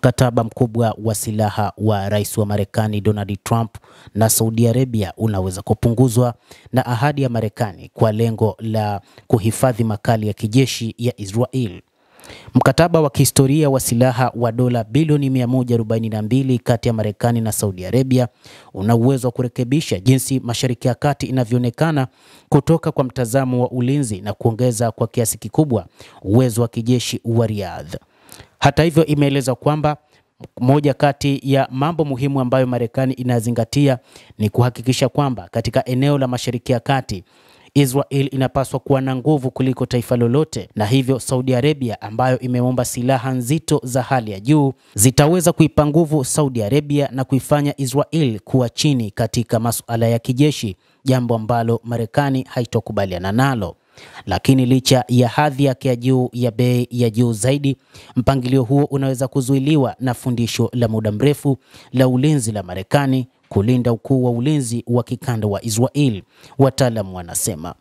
Mkataba mkubwa wa silaha wa rais wa Marekani Donald Trump na Saudi Arabia unaweza kupunguzwa na ahadi ya Marekani kwa lengo la kuhifadhi makali ya kijeshi ya Israel. Mkataba wa kihistoria wa silaha wa dola bilioni 142 kati ya Marekani na Saudi Arabia una uwezo wa kurekebisha jinsi Mashariki ya Kati inavyoonekana kutoka kwa mtazamo wa ulinzi na kuongeza kwa kiasi kikubwa uwezo wa kijeshi wa Riyadh. Hata hivyo, imeeleza kwamba moja kati ya mambo muhimu ambayo Marekani inazingatia ni kuhakikisha kwamba katika eneo la Mashariki ya Kati Israel inapaswa kuwa na nguvu kuliko taifa lolote, na hivyo Saudi Arabia ambayo imeomba silaha nzito za hali ya juu zitaweza kuipa nguvu Saudi Arabia na kuifanya Israel kuwa chini katika masuala ya kijeshi, jambo ambalo Marekani haitokubaliana nalo. Lakini licha ya hadhi yake ya juu ya bei ya juu zaidi, mpangilio huo unaweza kuzuiliwa na fundisho la muda mrefu la ulinzi la Marekani kulinda ukuu wa ulinzi wa kikanda wa Israel, wataalamu wanasema.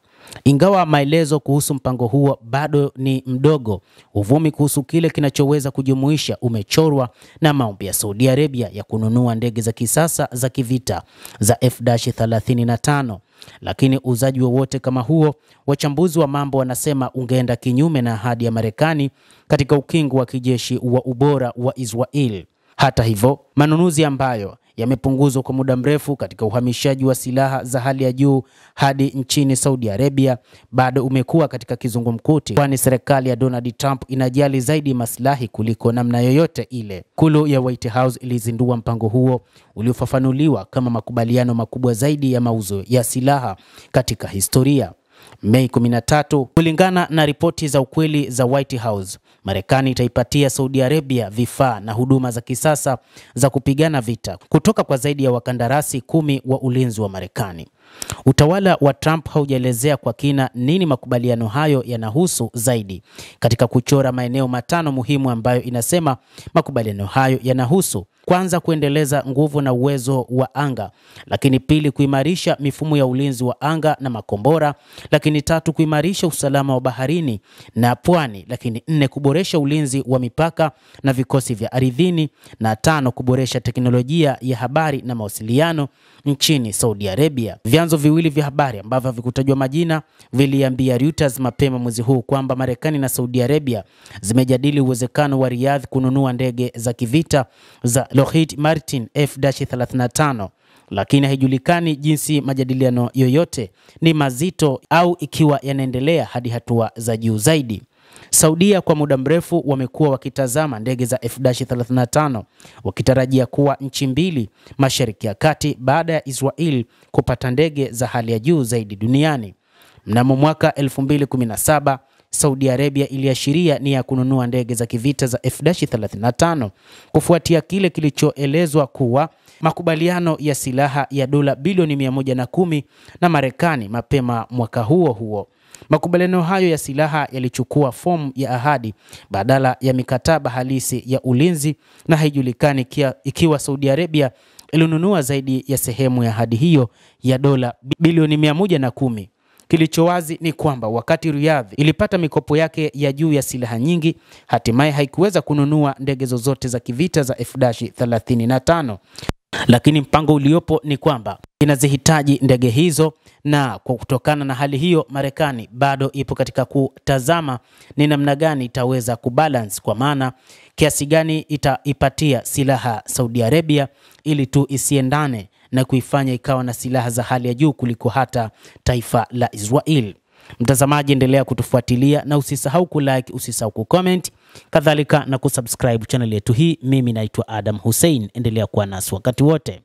Ingawa maelezo kuhusu mpango huo bado ni mdogo, uvumi kuhusu kile kinachoweza kujumuisha umechorwa na maombi ya Saudi Arabia ya kununua ndege za kisasa za kivita za F-35. Lakini uuzaji wowote kama huo, wachambuzi wa mambo wanasema, ungeenda kinyume na ahadi ya Marekani katika ukingo wa kijeshi wa ubora wa Israel. Hata hivyo, manunuzi ambayo yamepunguzwa kwa muda mrefu katika uhamishaji wa silaha za hali ya juu hadi nchini Saudi Arabia bado umekuwa katika kizungumkuti, kwani serikali ya Donald Trump inajali zaidi maslahi kuliko namna yoyote ile. Ikulu ya White House ilizindua mpango huo uliofafanuliwa kama makubaliano makubwa zaidi ya mauzo ya silaha katika historia. Mei 13, kulingana na ripoti za ukweli za White House, Marekani itaipatia Saudi Arabia vifaa na huduma za kisasa za kupigana vita kutoka kwa zaidi ya wakandarasi 10 wa ulinzi wa Marekani. Utawala wa Trump haujaelezea kwa kina nini makubaliano hayo yanahusu zaidi, katika kuchora maeneo 5 muhimu ambayo inasema makubaliano hayo yanahusu: kwanza, kuendeleza nguvu na uwezo wa anga; lakini pili, kuimarisha mifumo ya ulinzi wa anga na makombora; lakini 3, kuimarisha usalama wa baharini na pwani; lakini 4, kuboresha ulinzi wa mipaka na vikosi vya ardhini; na 5, kuboresha teknolojia ya habari na mawasiliano nchini Saudi Arabia. Vyanzo viwili vya habari ambavyo havikutajwa majina viliambia Reuters mapema mwezi huu kwamba Marekani na Saudi Arabia zimejadili uwezekano wa Riyadh kununua ndege za kivita za Lockheed Martin F-35, lakini haijulikani jinsi majadiliano yoyote ni mazito au ikiwa yanaendelea hadi hatua za juu zaidi. Saudia kwa muda mrefu wamekuwa wakitazama ndege za F-35 wakitarajia kuwa nchi mbili Mashariki ya Kati baada ya Israel kupata ndege za hali ya juu zaidi duniani. Mnamo mwaka 2017, Saudi Arabia iliashiria nia ya kununua ndege za kivita za F-35 kufuatia kile kilichoelezwa kuwa makubaliano ya silaha ya dola bilioni 110 na Marekani mapema mwaka huo huo. Makubaliano hayo ya silaha yalichukua fomu ya ahadi badala ya mikataba halisi ya ulinzi, na haijulikani ikiwa Saudi Arabia ilinunua zaidi ya sehemu ya ahadi hiyo ya dola bilioni 110. Kilichowazi ni kwamba wakati Riyadh ilipata mikopo yake ya juu ya silaha nyingi, hatimaye haikuweza kununua ndege zozote za kivita za F-35. Lakini mpango uliopo ni kwamba inazihitaji ndege hizo, na kwa kutokana na hali hiyo Marekani bado ipo katika kutazama ni namna gani itaweza kubalance, kwa maana kiasi gani itaipatia silaha Saudi Arabia ili tu isiendane na kuifanya ikawa na silaha za hali ya juu kuliko hata taifa la Israel. Mtazamaji, endelea kutufuatilia na usisahau kulike, usisahau kucomment, kadhalika na kusubscribe channel yetu hii. Mimi naitwa Adam Hussein, endelea kuwa nasi wakati wote.